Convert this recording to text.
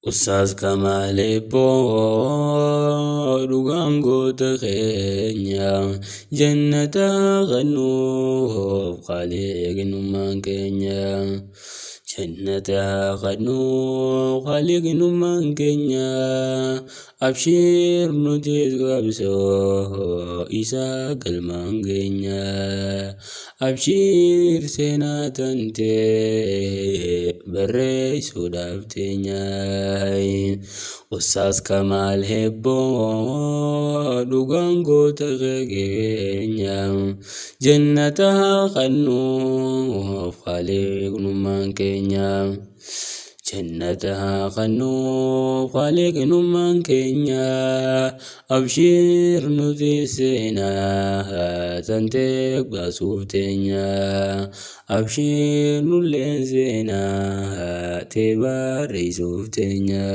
Ustaz Kamalee dhugaan goota keenya jannata qanuuf qaaliiqnummaan keenya. Jannata qanuuf qaaliiqnummaan keenya. Abshir nuti qabsoo isa galmaan keenya. Abshir seenaa tantee barreessuudhaaf teenyaayi. Ustaz Kamalee dhugaan goota keenya jannata qanuuf qaaliiqnummaan keenya. Jannata qanuuf qaaliiqnummaan keenya. Abshir nuti seenaa tantee baasuuf teenya. Abshir nulleen seenaa tee barreessuuf teenya.